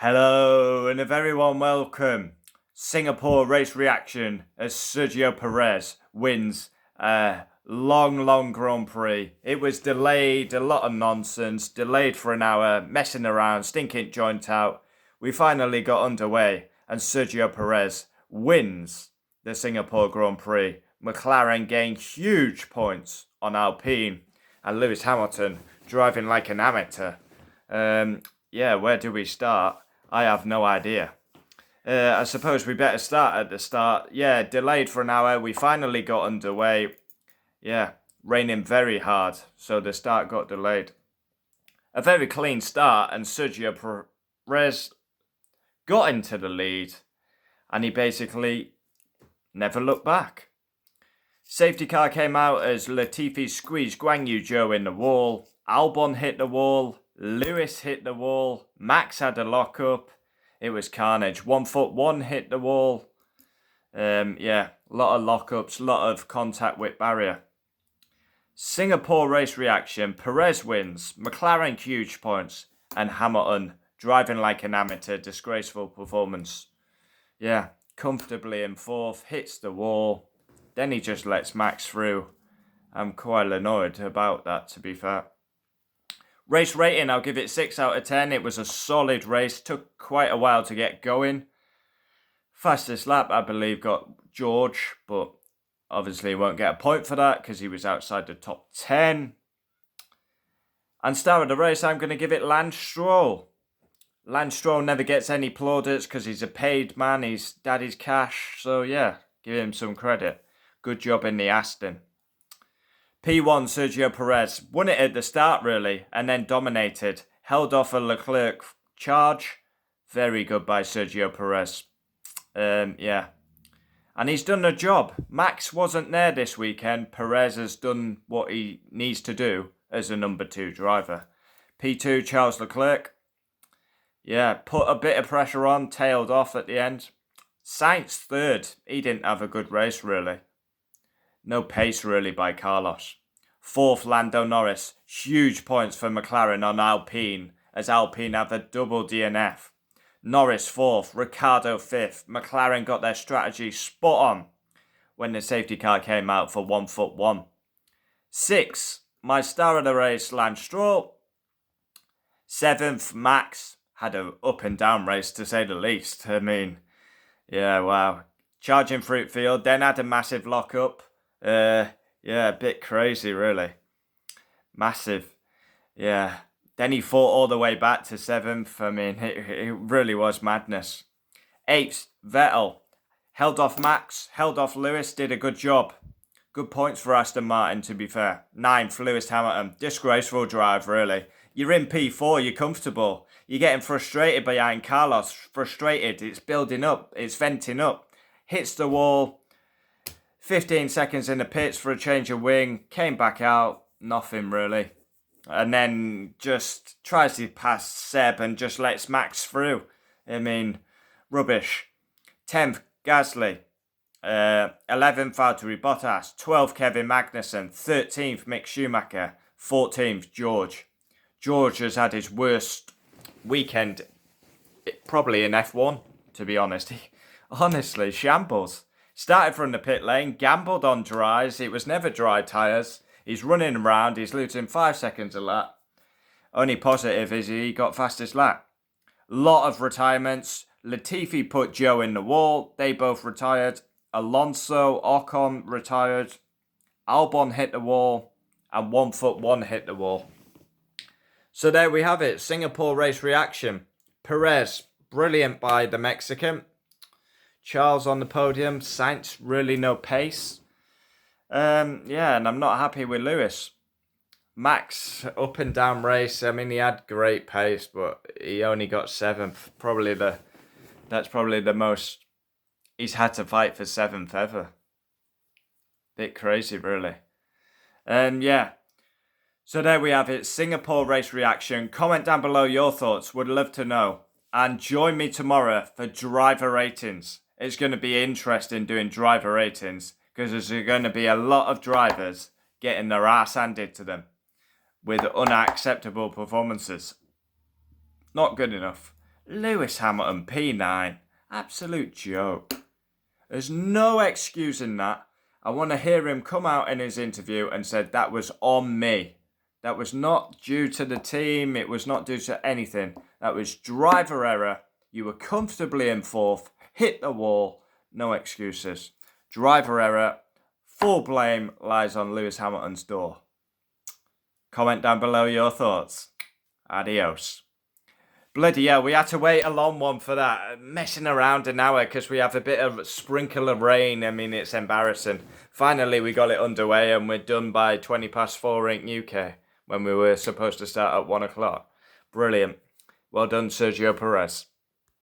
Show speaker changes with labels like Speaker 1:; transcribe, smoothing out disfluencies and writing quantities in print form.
Speaker 1: Hello and a very warm welcome. Singapore race reaction as Sergio Perez wins a long Grand Prix. It was delayed, a lot of nonsense, delayed for an hour, messing around, stinking joint out. We finally got underway and Sergio Perez wins the Singapore Grand Prix. Mclaren gained huge points on Alpine and Lewis Hamilton driving like an amateur. Where do we start? I have no idea. I suppose we better start at the start. Yeah, delayed for an hour. We finally got underway. Yeah, raining very hard, so the start got delayed. A very clean start, and Sergio Perez got into the lead, and he basically never looked back. Safety car came out as Latifi squeezed Guan Yu Zhou in the wall. Albon hit the wall. Lewis hit the wall. Max had a lockup. It was carnage. 1.1 hit the wall. A lot of lockups, a lot of contact with barrier. Singapore race reaction. Perez wins. McLaren huge points. And Hamilton driving like an amateur. Disgraceful performance. Yeah, comfortably in fourth. Hits the wall. Then he just lets Max through. I'm quite annoyed about that, to be fair. Race rating, I'll give it 6 out of 10. It was a solid race. Took quite a while to get going. Fastest lap, I believe, got George, but obviously he won't get a point for that because he was outside the top 10. And star of the race, I'm going to give it Lance Stroll. Lance Stroll never gets any plaudits because he's a paid man. He's daddy's cash. So yeah, give him some credit. Good job in the Aston. P1, Sergio Perez. Won it at the start, really, and then dominated. Held off a Leclerc charge. Very good by Sergio Perez. And he's done the job. Max wasn't there this weekend. Perez has done what he needs to do as a number 2 driver. P2, Charles Leclerc. Yeah, put a bit of pressure on, tailed off at the end. Sainz third. He didn't have a good race, really. No pace, really, by Carlos. Fourth, Lando Norris. Huge points for McLaren on Alpine, as Alpine have a double DNF. Norris fourth, Ricciardo fifth. McLaren got their strategy spot on when the safety car came out for 1.1. 6, my star of the race, Lance Stroll. 7th, Max. Had an up and down race, to say the least. I mean, yeah, wow. Charging Fruit Field, then had a massive lockup. A bit crazy, really. Massive. Yeah. Then he fought all the way back to 7th. I mean, it really was madness. 8th, Vettel. Held off Max, held off Lewis, did a good job. Good points for Aston Martin, to be fair. 9th, Lewis Hamilton. Disgraceful drive, really. You're in P4, you're comfortable. You're getting frustrated behind Carlos. Frustrated. It's building up. It's venting up. Hits the wall. 15 seconds in the pits for a change of wing. Came back out. Nothing, really. And then just tries to pass Seb and just lets Max through. I mean, rubbish. 10th, Gasly. 11th, Valtteri Bottas. 12th, Kevin Magnussen. 13th, Mick Schumacher. 14th, George. George has had his worst weekend probably in F1, to be honest. He honestly shambles. Started from the pit lane, gambled on dries. It was never dry tyres. He's running around. He's losing 5 seconds a lap. Only positive is he got fastest lap. Lot of retirements. Latifi put Joe in the wall. They both retired. Alonso, Ocon retired. Albon hit the wall. And 1.1 hit the wall. So there we have it. Singapore race reaction. Perez, brilliant by the Mexican. Charles on the podium. Sainz, really no pace. And I'm not happy with Lewis. Max, up and down race. I mean, he had great pace, but he only got 7th. That's probably the most he's had to fight for 7th ever. Bit crazy, really. So there we have it. Singapore race reaction. Comment down below your thoughts. Would love to know. And join me tomorrow for driver ratings. It's going to be interesting doing driver ratings because there's going to be a lot of drivers getting their ass handed to them with unacceptable performances. Not good enough. Lewis Hamilton P9. Absolute joke. There's no excusing that. I want to hear him come out in his interview and said that was on me. That was not due to the team. It was not due to anything. That was driver error. You were comfortably in fourth. Hit the wall. No excuses. Driver error. Full blame lies on Lewis Hamilton's door. Comment down below your thoughts. Adios. Bloody hell, we had to wait a long one for that. Messing around an hour because we have a bit of sprinkle of rain. I mean, it's embarrassing. Finally, we got it underway and we're done by 4:20 in UK when we were supposed to start at 1 o'clock. Brilliant. Well done, Sergio Perez.